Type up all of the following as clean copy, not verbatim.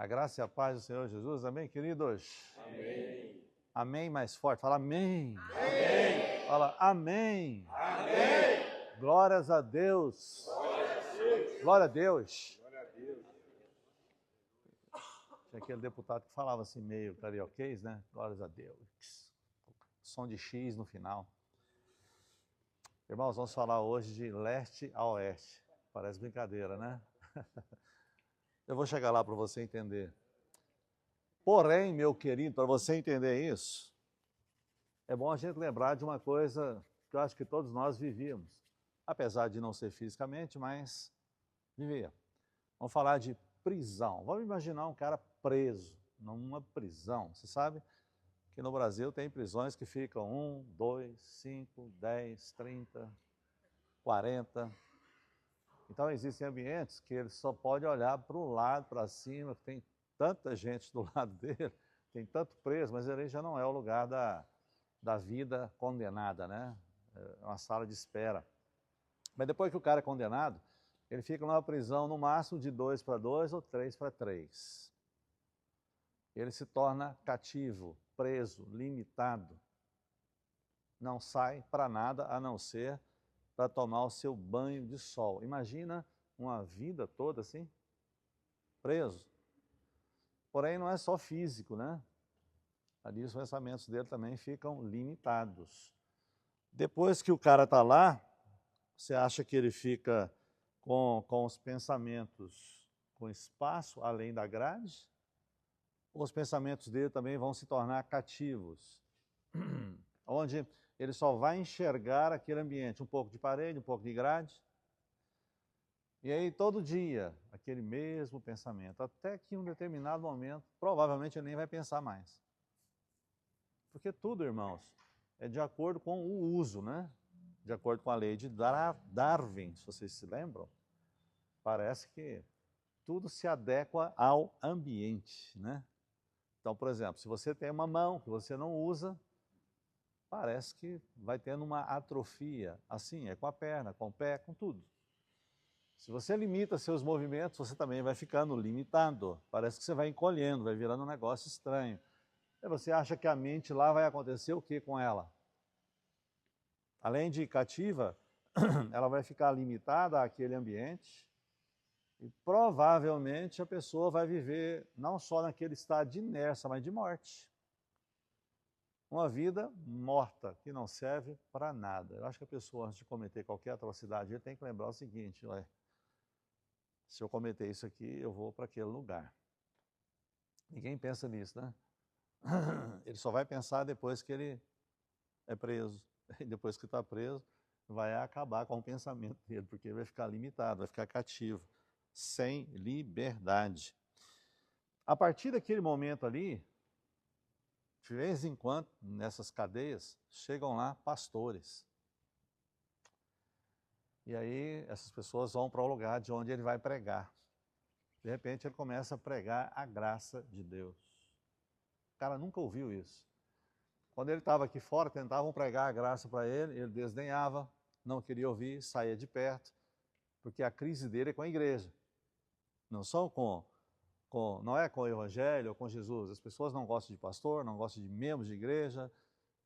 A graça e a paz do Senhor Jesus, amém, queridos? Amém. Amém mais forte, fala amém. Amém. Fala amém. Amém. Glórias a Deus. Glória a Deus. Glória a Deus. Glória a Deus. Tinha aquele deputado que falava assim meio carioquês, né? Glórias a Deus. Som de X no final. Irmãos, vamos falar hoje de leste a oeste. Parece brincadeira, né? Eu vou chegar lá para você entender. Porém, meu querido, para você entender isso, é bom a gente lembrar de uma coisa que eu acho que todos nós vivíamos. Apesar de não ser fisicamente, mas vivia. Vamos falar de prisão. Vamos imaginar um cara preso numa prisão. Você sabe que no Brasil tem prisões que ficam 1, 2, 5, 10, 30, 40. Então existem ambientes que ele só pode olhar para o lado, para cima, tem tanta gente do lado dele, tem tanto preso, mas ele já não é o lugar da vida condenada, né? É uma sala de espera. Mas depois que o cara é condenado, ele fica numa prisão no máximo de 2 para 2 ou 3 para 3. Ele se torna cativo, preso, limitado. Não sai para nada a não ser para tomar o seu banho de sol. Imagina uma vida toda assim, preso. Porém, não é só físico, né? Ali os pensamentos dele também ficam limitados. Depois que o cara está lá, você acha que ele fica com os pensamentos com espaço além da grade? Ou os pensamentos dele também vão se tornar cativos? Onde ele só vai enxergar aquele ambiente, um pouco de parede, um pouco de grade. E aí todo dia, aquele mesmo pensamento, até que em um determinado momento, provavelmente ele nem vai pensar mais. Porque tudo, irmãos, é de acordo com o uso, né? De acordo com a lei de Darwin, se vocês se lembram, parece que tudo se adequa ao ambiente, né? Então, por exemplo, se você tem uma mão que você não usa, parece que vai tendo uma atrofia. Assim, é com a perna, com o pé, com tudo. Se você limita seus movimentos, você também vai ficando limitado. Parece que você vai encolhendo, vai virando um negócio estranho. E você acha que a mente lá vai acontecer o que com ela? Além de cativa, ela vai ficar limitada àquele ambiente e provavelmente a pessoa vai viver não só naquele estado de inércia, mas de morte. Uma vida morta, que não serve para nada. Eu acho que a pessoa, antes de cometer qualquer atrocidade, ele tem que lembrar o seguinte: ué, se eu cometer isso aqui, eu vou para aquele lugar. Ninguém pensa nisso, né? Ele só vai pensar depois que ele é preso. E depois que está preso, vai acabar com o pensamento dele, porque ele vai ficar limitado, vai ficar cativo, sem liberdade. A partir daquele momento ali, de vez em quando, nessas cadeias, chegam lá pastores. E aí essas pessoas vão para o lugar de onde ele vai pregar. De repente ele começa a pregar a graça de Deus. O cara nunca ouviu isso. Quando ele estava aqui fora, tentavam pregar a graça para ele desdenhava, não queria ouvir, saía de perto, porque a crise dele é com a igreja. Não são não é com o evangelho ou com Jesus. As pessoas não gostam de pastor, não gostam de membros de igreja,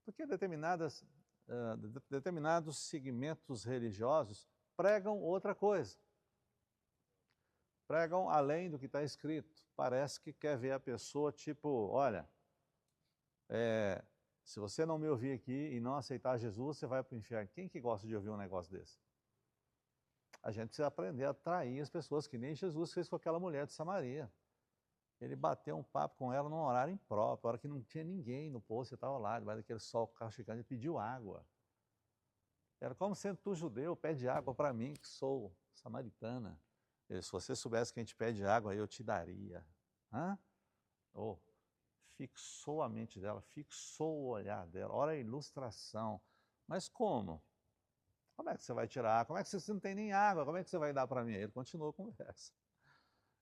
porque determinados segmentos religiosos pregam outra coisa. Pregam além do que está escrito. Parece que quer ver a pessoa tipo, olha, se você não me ouvir aqui e não aceitar Jesus, você vai para o inferno. Quem que gosta de ouvir um negócio desse? A gente precisa aprender a atrair as pessoas, que nem Jesus fez com aquela mulher de Samaria. Ele bateu um papo com ela num horário impróprio, hora que não tinha ninguém no poço, você estava lá, debaixo daquele sol castigante, ele pediu água. Era como sendo tu judeu, pede água para mim, que sou samaritana. Ele, se você soubesse que a gente pede água, eu te daria. Oh, fixou a mente dela, fixou o olhar dela, olha a ilustração. Mas como? Como é que você vai tirar água? Como é que você não tem nem água? Como é que você vai dar para mim? Ele continuou a conversa.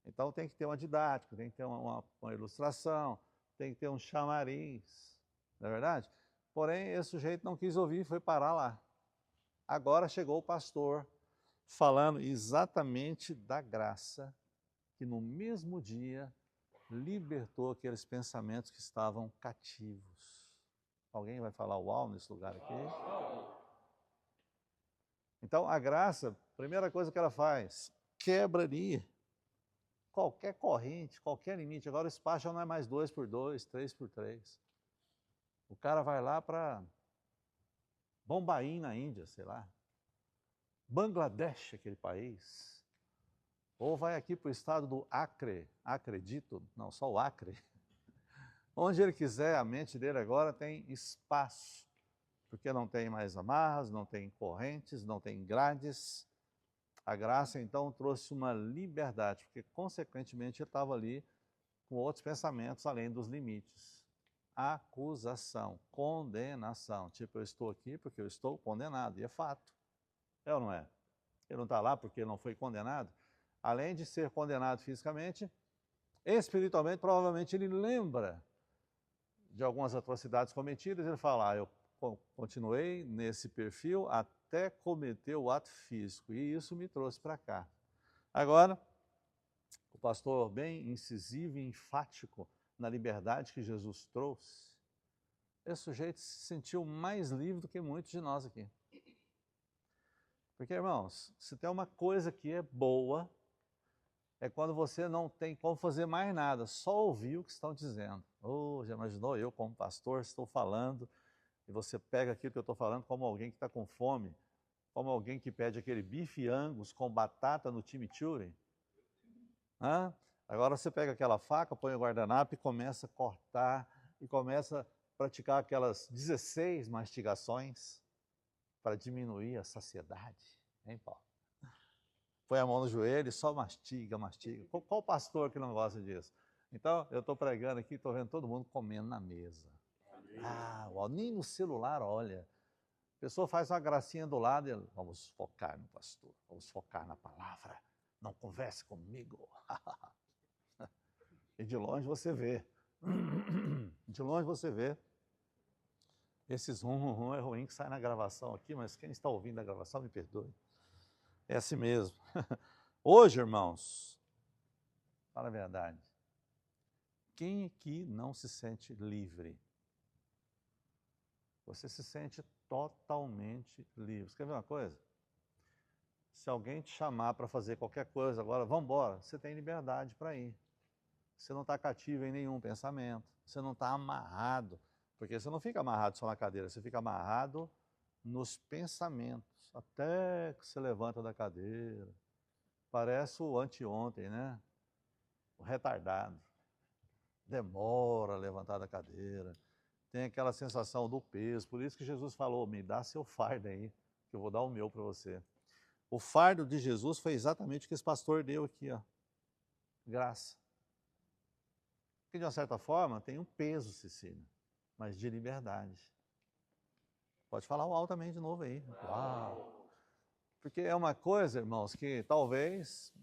Então tem que ter uma didática, tem que ter uma ilustração, tem que ter um chamariz, não é verdade? Porém, esse sujeito não quis ouvir e foi parar lá. Agora chegou o pastor falando exatamente da graça, que no mesmo dia libertou aqueles pensamentos que estavam cativos. Alguém vai falar uau nesse lugar aqui? Então, a graça, primeira coisa que ela faz, quebra ali qualquer corrente, qualquer limite. Agora o espaço já não é mais 2x2, 3x3. O cara vai lá para Bombaim, na Índia, sei lá. Bangladesh, aquele país. Ou vai aqui para o estado do Acre, acredito, não, só o Acre. Onde ele quiser, a mente dele agora tem espaço. Porque não tem mais amarras, não tem correntes, não tem grades. A graça, então, trouxe uma liberdade, porque, consequentemente, ele estava ali com outros pensamentos além dos limites. Acusação, condenação. Tipo, eu estou aqui porque eu estou condenado, e é fato. É ou não é? Ele não está lá porque ele não foi condenado. Além de ser condenado fisicamente, espiritualmente, provavelmente ele lembra de algumas atrocidades cometidas. Ele fala, eu continuei nesse perfil até cometer o ato físico, e isso me trouxe para cá. Agora, o pastor bem incisivo e enfático na liberdade que Jesus trouxe, esse sujeito se sentiu mais livre do que muitos de nós aqui. Porque, irmãos, se tem uma coisa que é boa, é quando você não tem como fazer mais nada, só ouvir o que estão dizendo. Oh, já imaginou eu como pastor estou falando, e você pega aquilo que eu estou falando como alguém que está com fome, como alguém que pede aquele bife Angus com batata no chimichurri. Agora você pega aquela faca, põe o guardanapo e começa a cortar, e começa a praticar aquelas 16 mastigações para diminuir a saciedade. Hein, Paulo? Põe a mão no joelho e só mastiga, mastiga. Qual pastor que não gosta disso? Então, eu estou pregando aqui, estou vendo todo mundo comendo na mesa. Nem no celular, olha. A pessoa faz uma gracinha do lado e vamos focar no pastor, vamos focar na palavra. Não converse comigo. E de longe você vê. De longe você vê. Esses rum é ruim que sai na gravação aqui, mas quem está ouvindo a gravação, me perdoe. É assim mesmo. Hoje, irmãos, fala a verdade. Quem aqui não se sente livre? Você se sente totalmente livre. Você quer ver uma coisa? Se alguém te chamar para fazer qualquer coisa agora, vamos embora, você tem liberdade para ir. Você não está cativo em nenhum pensamento, você não está amarrado, porque você não fica amarrado só na cadeira, você fica amarrado nos pensamentos, até que você levanta da cadeira. Parece o anteontem, né? O retardado. Demora a levantar da cadeira. Tem aquela sensação do peso. Por isso que Jesus falou, me dá seu fardo aí, que eu vou dar o meu para você. O fardo de Jesus foi exatamente o que esse pastor deu aqui, ó. Graça. Que de uma certa forma tem um peso, Cecília, mas de liberdade. Pode falar uau também de novo aí. Uau! Porque é uma coisa, irmãos, que talvez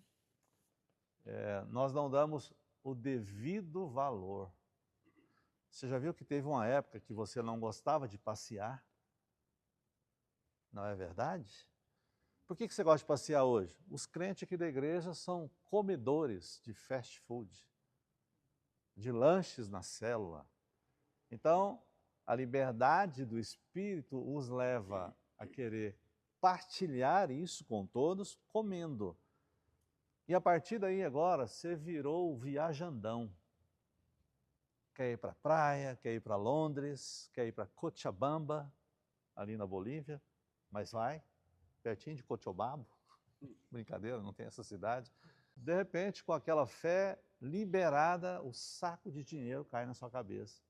nós não damos o devido valor. Você já viu que teve uma época que você não gostava de passear? Não é verdade? Por que você gosta de passear hoje? Os crentes aqui da igreja são comedores de fast food, de lanches na célula. Então, a liberdade do Espírito os leva a querer partilhar isso com todos, comendo. E a partir daí agora, você virou o viajandão. Quer ir para a praia, quer ir para Londres, quer ir para Cochabamba, ali na Bolívia, mas vai, pertinho de Cochabamba. Brincadeira, não tem essa cidade. De repente, com aquela fé liberada, o saco de dinheiro cai na sua cabeça.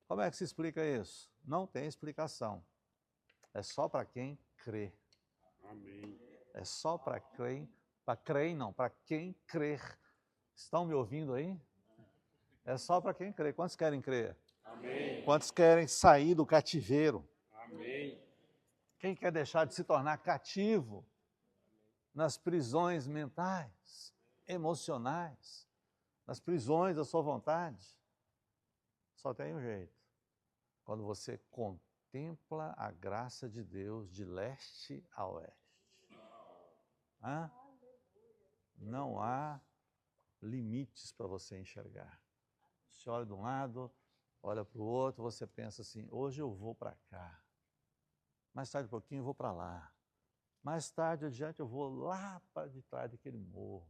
Como é que se explica isso? Não tem explicação. É só para quem crê. Amém. É só para quem crer. Estão me ouvindo aí? É só para quem crê. Quantos querem crer? Amém. Quantos querem sair do cativeiro? Amém. Quem quer deixar de se tornar cativo nas prisões mentais, emocionais, nas prisões da sua vontade? Só tem um jeito. Quando você contempla a graça de Deus de leste a oeste. Não há limites para você enxergar. Você olha de um lado, olha para o outro, você pensa assim, hoje eu vou para cá. Mais tarde um pouquinho eu vou para lá. Mais tarde adiante eu vou lá para de trás daquele morro,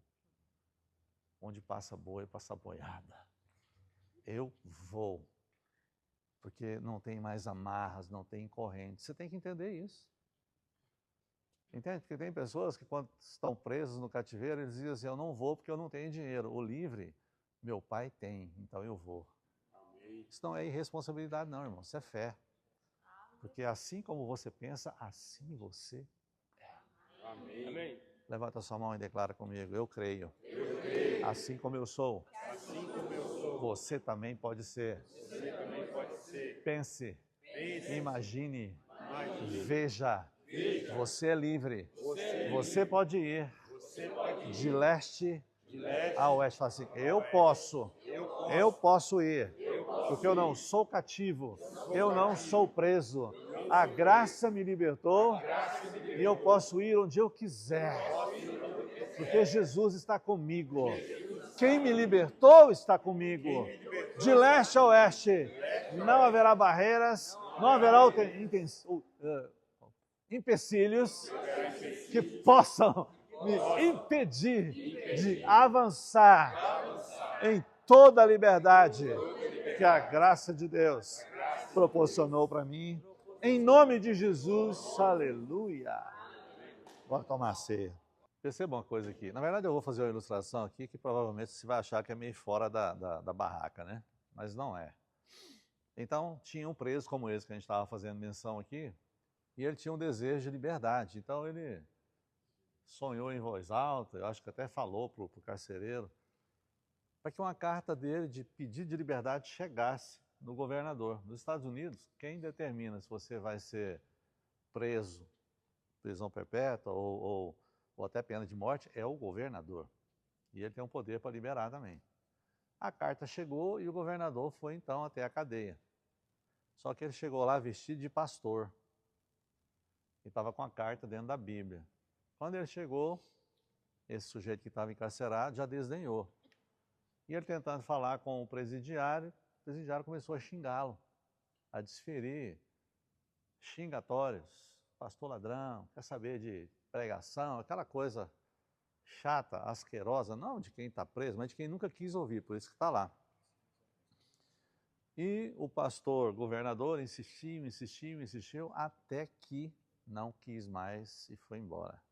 onde passa boi, passa boiada. Eu vou, porque não tem mais amarras, não tem correntes. Você tem que entender isso. Entende? Porque tem pessoas que quando estão presos no cativeiro, eles dizem assim, eu não vou porque eu não tenho dinheiro. O livre, meu pai tem, então eu vou. Amém. Isso não é irresponsabilidade não, irmão, isso é fé. Porque assim como você pensa, assim você Amém. Amém. levanta a sua mão e declara comigo, eu creio. Eu creio. Assim como eu sou, Assim como eu sou, você também pode ser. você também pode ser. Pense, Pense, imagine, imagine, veja, veja, você é livre. você, Você pode ir você pode ir de leste de leste a oeste. Fala assim, eu posso ir, porque eu não sou cativo, eu não sou preso. A graça me libertou e eu posso ir onde eu quiser, porque Jesus está comigo. Quem me libertou está comigo. De leste a oeste, não haverá barreiras, não haverá empecilhos que possam me impedir de avançar em toda a liberdade que a graça de Deus proporcionou para mim. Em nome de Jesus, aleluia. Bora tomar ceia. Perceba uma coisa aqui. Na verdade, eu vou fazer uma ilustração aqui que provavelmente você vai achar que é meio fora da barraca, né? Mas não é. Então, tinha um preso como esse que a gente estava fazendo menção aqui, e ele tinha um desejo de liberdade. Então, ele sonhou em voz alta, eu acho que até falou para o carcereiro, para que uma carta dele de pedido de liberdade chegasse no governador. Nos Estados Unidos, quem determina se você vai ser preso, prisão perpétua ou até pena de morte, é o governador. E ele tem um poder para liberar também. A carta chegou e o governador foi então até a cadeia. Só que ele chegou lá vestido de pastor. E estava com a carta dentro da Bíblia. Quando ele chegou, esse sujeito que estava encarcerado já desdenhou. E ele tentando falar com o presidiário começou a xingá-lo, a desferir xingatórios. Pastor ladrão, quer saber de pregação, aquela coisa chata, asquerosa, não de quem está preso, mas de quem nunca quis ouvir, por isso que está lá. E o pastor governador insistiu, até que não quis mais e foi embora.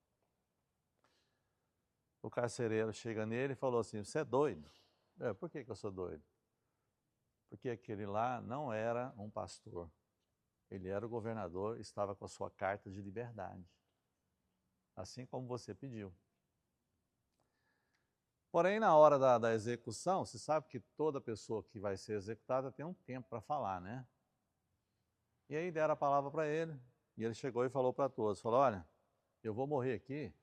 O carcereiro chega nele e falou assim, você é doido? Por que eu sou doido? Porque aquele lá não era um pastor. Ele era o governador, estava com a sua carta de liberdade. Assim como você pediu. Porém, na hora da execução, você sabe que toda pessoa que vai ser executada tem um tempo para falar, né? E aí deram a palavra para ele, e ele chegou e falou para todos, falou, olha, eu vou morrer aqui,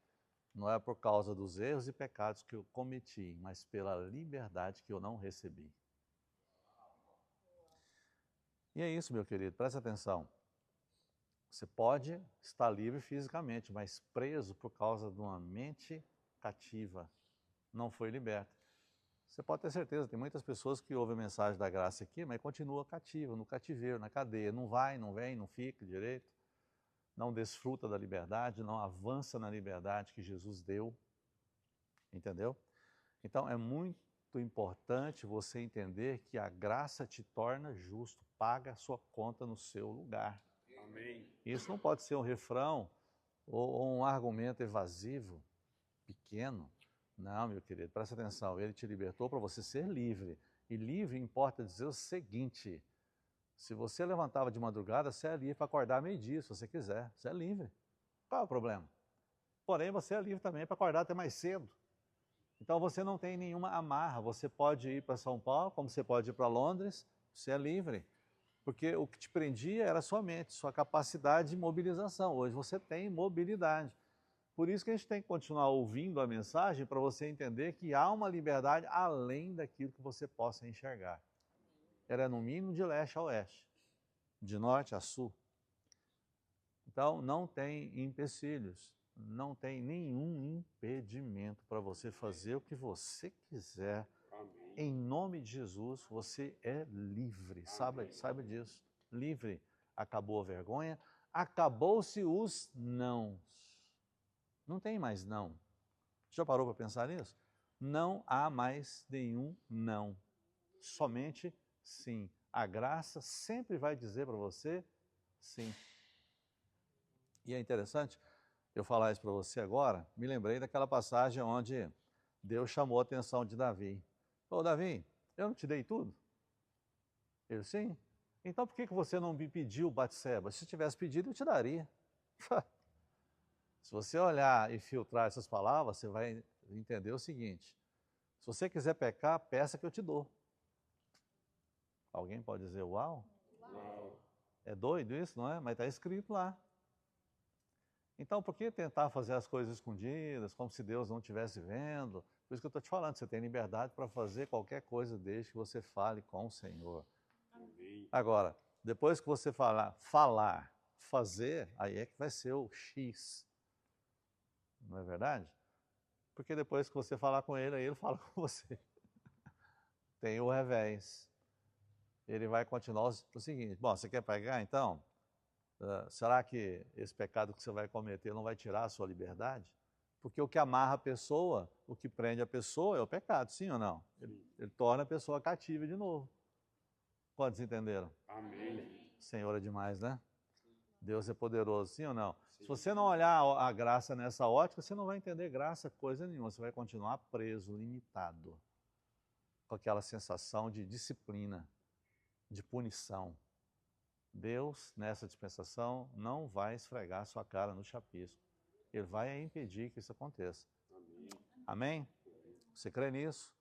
não é por causa dos erros e pecados que eu cometi, mas pela liberdade que eu não recebi. E é isso, meu querido, presta atenção. Você pode estar livre fisicamente, mas preso por causa de uma mente cativa. Não foi liberta. Você pode ter certeza, tem muitas pessoas que ouvem a mensagem da graça aqui, mas continua cativa, no cativeiro, na cadeia. Não vai, não vem, não fica direito. Não desfruta da liberdade, não avança na liberdade que Jesus deu. Entendeu? Então, é muito importante você entender que a graça te torna justo, paga a sua conta no seu lugar. Amém. Isso não pode ser um refrão ou um argumento evasivo, pequeno. Não, meu querido, presta atenção, ele te libertou para você ser livre. E livre importa dizer o seguinte, se você levantava de madrugada, você é livre para acordar meio-dia, se você quiser, você é livre. Qual é o problema? Porém, você é livre também para acordar até mais cedo. Então você não tem nenhuma amarra, você pode ir para São Paulo, como você pode ir para Londres, você é livre. Porque o que te prendia era a sua mente, sua capacidade de mobilização. Hoje você tem mobilidade. Por isso que a gente tem que continuar ouvindo a mensagem para você entender que há uma liberdade além daquilo que você possa enxergar. Ela é no mínimo de leste a oeste, de norte a sul. Então não tem empecilhos, não tem nenhum impedimento para você fazer o que você quiser. Amém. Em nome de Jesus, você é livre. Saiba disso. Livre. Acabou a vergonha. Acabou-se os nãos. Não tem mais não. Já parou para pensar nisso? Não há mais nenhum não. Somente sim. A graça sempre vai dizer para você sim. E é interessante eu falar isso para você agora. Me lembrei daquela passagem onde Deus chamou a atenção de Davi. Ô Davi, eu não te dei tudo? Ele, sim. Então por que você não me pediu Batseba? Se tivesse pedido, eu te daria. Se você olhar e filtrar essas palavras, você vai entender o seguinte. Se você quiser pecar, peça que eu te dou. Alguém pode dizer, uau? Uau. É doido isso, não é? Mas está escrito lá. Então, por que tentar fazer as coisas escondidas, como se Deus não estivesse vendo? Por isso que eu estou te falando, você tem liberdade para fazer qualquer coisa desde que você fale com o Senhor. Amém. Agora, depois que você falar, fazer, aí é que vai ser o X. Não é verdade? Porque depois que você falar com ele, aí ele fala com você. Tem o revés. Ele vai continuar o seguinte, bom, você quer pegar então? Será que esse pecado que você vai cometer não vai tirar a sua liberdade? Porque o que amarra a pessoa, o que prende a pessoa é o pecado, sim ou não? Ele torna a pessoa cativa de novo. Quantos entenderam? Amém. Senhor é demais, né? Deus é poderoso, sim ou não? Se você não olhar a graça nessa ótica, você não vai entender graça coisa nenhuma. Você vai continuar preso, limitado, com aquela sensação de disciplina, de punição. Deus, nessa dispensação, não vai esfregar sua cara no chapisco. Ele vai impedir que isso aconteça. Amém. Amém? Você crê nisso?